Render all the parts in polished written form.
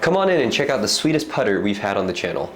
Come on in and check out the sweetest putter we've had on the channel.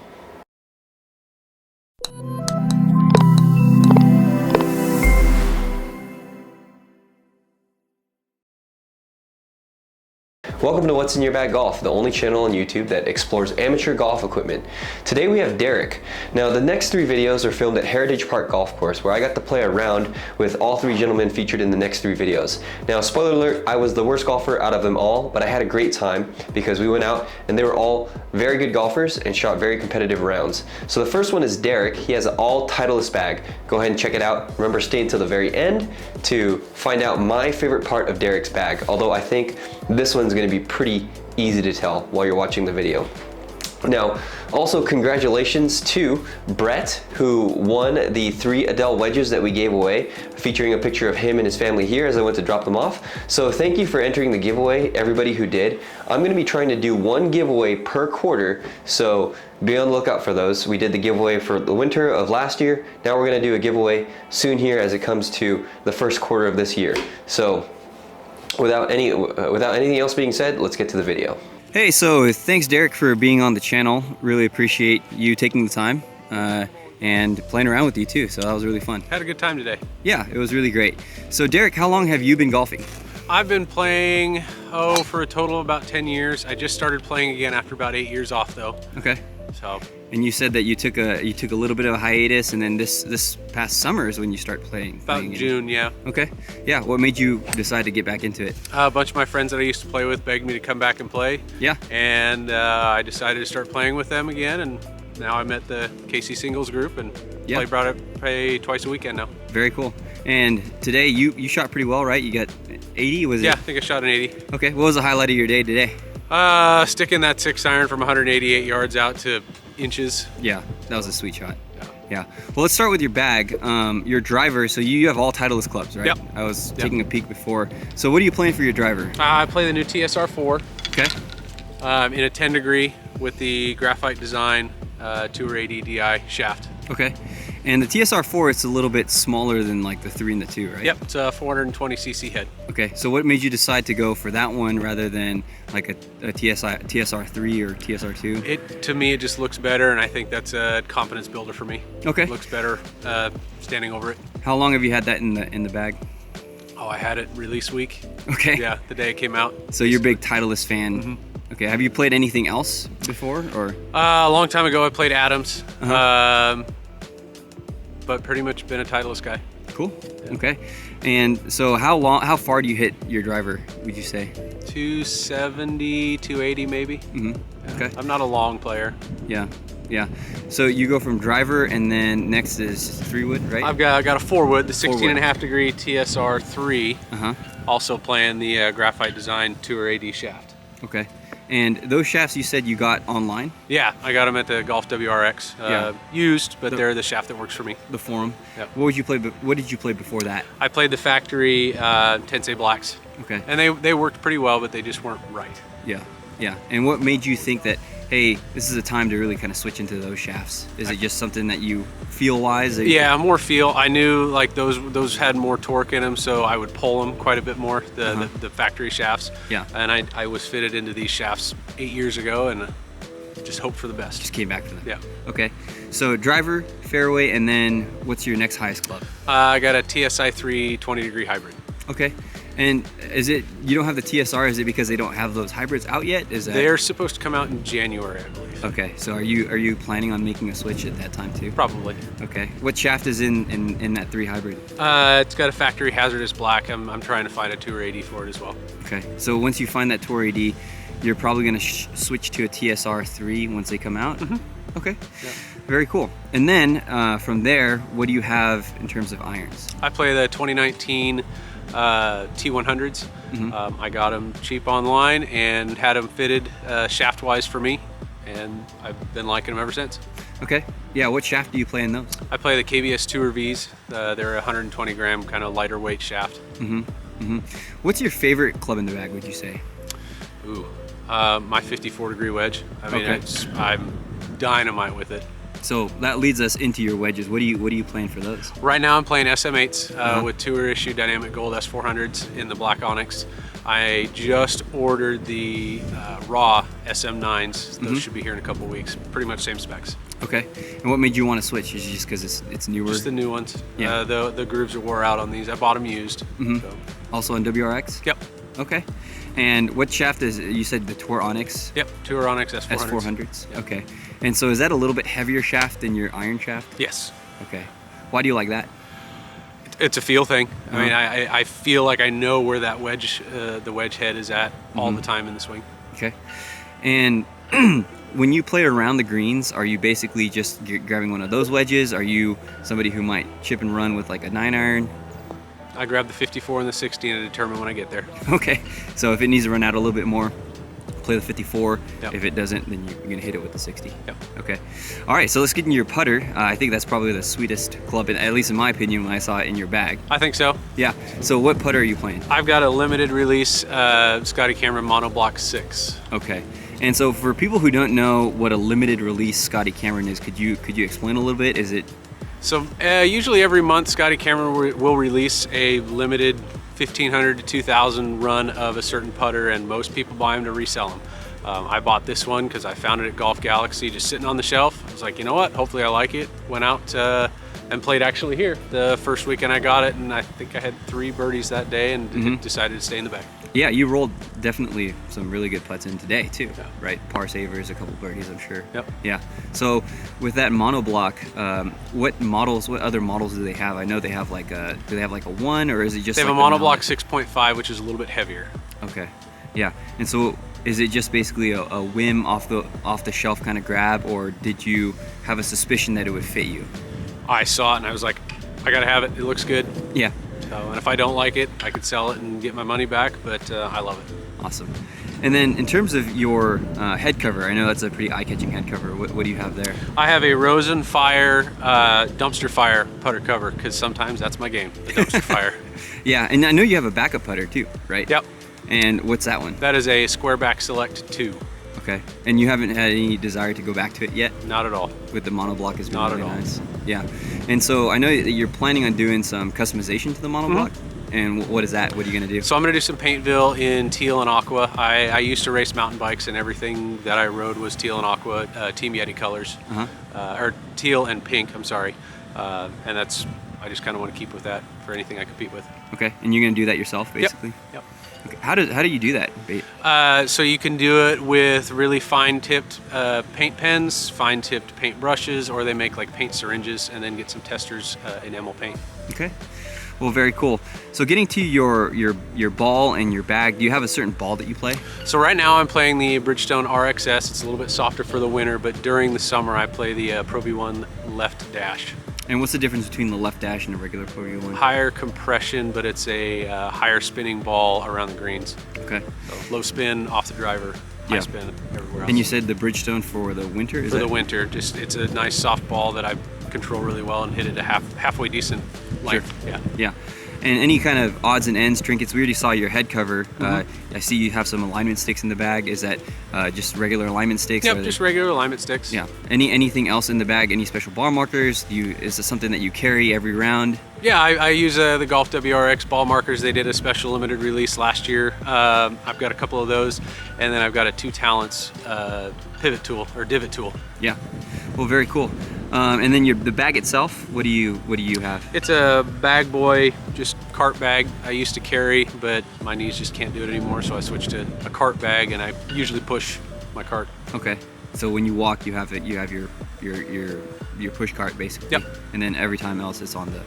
Welcome to What's in Your Bag Golf, the only channel on YouTube that explores amateur golf equipment. Today we have Derek. Now the next 3 videos are filmed at Heritage Park Golf Course, where I got to play a round with all 3 gentlemen featured in the next 3 videos. Now spoiler alert, I was the worst golfer out of them all, but I had a great time because we went out and they were all very good golfers and shot very competitive rounds. So the first one is Derek. He has an all Titleist bag. Go ahead and check it out. Remember, stay until the very end to find out my favorite part of Derek's bag, although I think this one's going to be pretty easy to tell while you're watching the video. Now, also congratulations to Bret, who won the 3 Edel wedges that we gave away, featuring a picture of him and his family here as I went to drop them off. So thank you for entering the giveaway, everybody who did. I'm going to be trying to do 1 giveaway per quarter, so be on the lookout for those. We did the giveaway for the winter of last year. Now we're going to do a giveaway soon here as it comes to the first quarter of this year. So without anything else being said, let's get to the video. Hey, so thanks Derek for being on the channel. Really appreciate you taking the time and playing around with you too, so that was really fun. Had a good time today. Yeah, it was really great. So Derek, how long have you been golfing? I've been playing, for a total of about 10 years. I just started playing again after about 8 years off though. Okay. So. And you said that you took a little bit of a hiatus, and then this past summer is when you start playing. About June, yeah. Okay. Yeah. What made you decide to get back into it? A bunch of my friends that I used to play with begged me to come back and play. Yeah. And I decided to start playing with them again, and now I'm at the KC Singles group and play twice a weekend now. Very cool. And today you shot pretty well, right? You got 80, was it? Yeah, I think I shot an 80. Okay. What was the highlight of your day today? Sticking that 6-iron from 188 yards out to inches. Yeah, that was a sweet shot. Yeah. Well, let's start with your bag. Your driver, so you have all Titleist clubs, right? Yep. I was taking a peek before. So what are you playing for your driver? I play the new TSR4. Okay. In a 10 degree with the graphite design Tour 80 DI shaft. Okay. And the TSR4, it's a little bit smaller than like the 3 and the 2, right? Yep, it's a 420cc head. Okay, so what made you decide to go for that one rather than like a TSR3 or TSR2? To me, it just looks better, and I think that's a confidence builder for me. Okay. It looks better standing over it. How long have you had that in the bag? Oh, I had it release week. Okay. Yeah, the day it came out. So you're a big Titleist fan. Mm-hmm. Okay, have you played anything else before, or? A long time ago, I played Adams. But pretty much been a Titleist guy. Cool. Yeah. Okay. And so how far do you hit your driver, would you say? 270, 280 maybe. Mm-hmm. Yeah. Okay. I'm not a long player. Yeah. Yeah. So you go from driver, and then next is 3-wood, right? I got a 4-wood, the 16.5 degree TSR3. Also playing the graphite design Tour 80 shaft. Okay. And those shafts you said you got online? Yeah, I got them at the Golf WRX. Used, but they're the shaft that works for me. The Forum. Yep. What did you play before that? I played the factory Tensei Blacks. Okay. And they worked pretty well, but they just weren't right. Yeah. Yeah. And what made you think that, hey, this is a time to really kind of switch into those shafts? Is it just something that you feel-wise? Yeah, more feel. I knew like those had more torque in them, so I would pull them quite a bit more, the factory shafts. Yeah. And I was fitted into these shafts 8 years ago, and just hoped for the best. Just came back for them. Yeah. Okay. So driver, fairway, and then what's your next highest club? I got a TSI 3 20 degree hybrid. Okay. And is it, you don't have the TSR, is it because they don't have those hybrids out yet? Is that? They're supposed to come out in January, I believe. Okay, so are you planning on making a switch at that time too? Probably. Okay. What shaft is in that 3 hybrid? It's got a factory hazardous black. I'm trying to find a Tour 80 for it as well. Okay, so once you find that Tour 80, you're probably going to switch to a TSR 3 once they come out? Mm-hmm. Okay. Yeah. Very cool. And then from there, what do you have in terms of irons? I play the 2019 T100s. Mm-hmm. I got them cheap online and had them fitted shaft wise for me, and I've been liking them ever since. Okay. Yeah, what shaft do you play in those? I play the KBS Tour Vs. They're a 120 gram kind of lighter weight shaft. Mm-hmm. Mm-hmm. What's your favorite club in the bag, would you say? Ooh, my 54 degree wedge. I mean, I'm dynamite with it. So that leads us into your wedges. What are you playing for those? Right now I'm playing SM8s with Tour issue Dynamic Gold S400s in the black onyx. I just ordered the raw SM9s. Those should be here in a couple weeks. Pretty much same specs. Okay. And what made you want to switch? Is it just because it's newer? Just the new ones. Yeah. The grooves are wore out on these. I bought them used. So. Also on WRX? Yep. Okay. And what shaft is it? You said the Tour Onyx? Yep, Tour Onyx S400s. S400s? Yep. Okay. And so is that a little bit heavier shaft than your iron shaft? Yes. Okay. Why do you like that? It's a feel thing. I mean, I feel like I know where that wedge, the wedge head is at all the time in the swing. Okay. And when you play around the greens, are you basically just grabbing one of those wedges? Are you somebody who might chip and run with like a 9-iron? I grab the 54 and the 60 and I determine when I get there. Okay. So if it needs to run out a little bit more, play the 54. Yep. If it doesn't, then you're gonna hit it with the 60. Yep. Okay. All right, so let's get into your putter. I think that's probably the sweetest club, at least in my opinion, when I saw it in your bag. I think so. Yeah. So what putter are you playing? I've got a limited release Scotty Cameron Monoblock 6. Okay. And so for people who don't know what a limited release Scotty Cameron is, could you explain a little bit? Is it? So usually every month Scotty Cameron will release a limited 1,500 to 2,000 run of a certain putter, and most people buy them to resell them. I bought this one because I found it at Golf Galaxy just sitting on the shelf. I was like, you know what, hopefully I like it. Went out and played actually here the first weekend I got it, and I think I had 3 birdies that day and decided to stay in the bag. Yeah, you rolled definitely some really good putts in today too, right? Par savers, a couple birdies, I'm sure. Yep. Yeah. So with that monoblock, what other models do they have? I know they have like do they have like a 1, or is it just? They have like a monoblock 6.5, which is a little bit heavier. Okay. Yeah. And so is it just basically a whim off the shelf kind of grab, or did you have a suspicion that it would fit you? I saw it and I was like, I gotta have it. It looks good. Yeah. And if I don't like it, I could sell it and get my money back, but I love it. Awesome. And then in terms of your head cover, I know that's a pretty eye-catching head cover. What do you have there? I have a Rosen Fire dumpster fire putter cover, because sometimes that's my game, the dumpster fire. Yeah, and I know you have a backup putter too, right? Yep. And what's that one? That is a Squareback Select 2. Okay. And you haven't had any desire to go back to it yet? Not at all. With the monoblock is Not really at all. nice. Yeah. And so I know that you're planning on doing some customization to the monoblock. And what is that? What are you going to do? So I'm going to do some Paintville in teal and aqua. I used to race mountain bikes, and everything that I rode was teal and aqua, Team Yeti colors. Or teal and pink, I'm sorry. And that's, I just kind of want to keep with that for anything I compete with. Okay. And you're going to do that yourself, basically? Yep. Okay. How do you do that? So you can do it with really fine-tipped paint pens, fine-tipped paint brushes, or they make like paint syringes and then get some testers enamel paint. Okay. Well, very cool. So getting to your ball and your bag, do you have a certain ball that you play? So right now I'm playing the Bridgestone RXS. It's a little bit softer for the winter, but during the summer I play the Pro V1 Left Dash. And what's the difference between the Left Dash and a regular Pro V1? Higher compression, but it's a higher spinning ball around the greens. Okay. So low spin off the driver, high spin everywhere else. And you said the Bridgestone for the winter? For the winter, just it's a nice soft ball that I control really well and hit it a halfway decent length. Sure. Yeah. And any kind of odds and ends, trinkets? We already saw your head cover. I see you have some alignment sticks in the bag. Is that just regular alignment sticks? Yep, just regular alignment sticks. Yeah. Anything else in the bag? Any special ball markers? Is this something that you carry every round? Yeah, I use the Golf WRX ball markers. They did a special limited release last year. I've got a couple of those, and then I've got a 2 Talents pivot tool or divot tool. Yeah. Well, very cool. And then the bag itself, what do you have? It's a Bag Boy, just cart bag I used to carry, but my knees just can't do it anymore, so I switched to a cart bag, and I usually push my cart. Okay. So when you walk, you have your push cart basically. Yep. And then every time else, it's on the.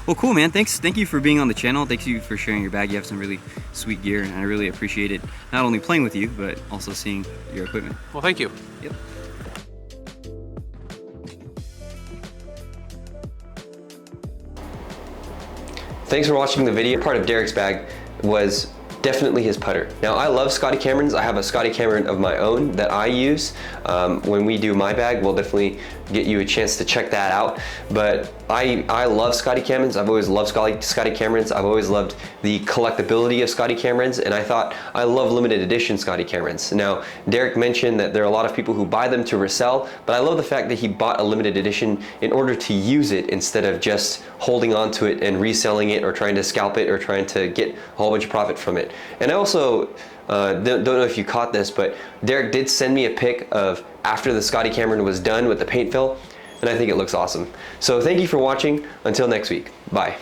Well, cool, man. Thank you for being on the channel. Thank you for sharing your bag. You have some really sweet gear, and I really appreciate it. Not only playing with you, but also seeing your equipment. Well, thank you. Yep. Thanks for watching the video. Part of Derek's bag was definitely his putter. Now I love Scotty Camerons. I have a Scotty Cameron of my own that I use. When we do my bag, we'll definitely get you a chance to check that out. But I love Scotty Camerons. I've always loved Scotty Camerons. I've always loved the collectability of Scotty Camerons, and I thought I love limited edition Scotty Camerons. Now, Derek mentioned that there are a lot of people who buy them to resell, but I love the fact that he bought a limited edition in order to use it instead of just holding on to it and reselling it or trying to scalp it or trying to get a whole bunch of profit from it. And I also don't know if you caught this, but Derek did send me a pic of after the Scotty Cameron was done with the paint fill, and I think it looks awesome. So thank you for watching. Until next week, bye.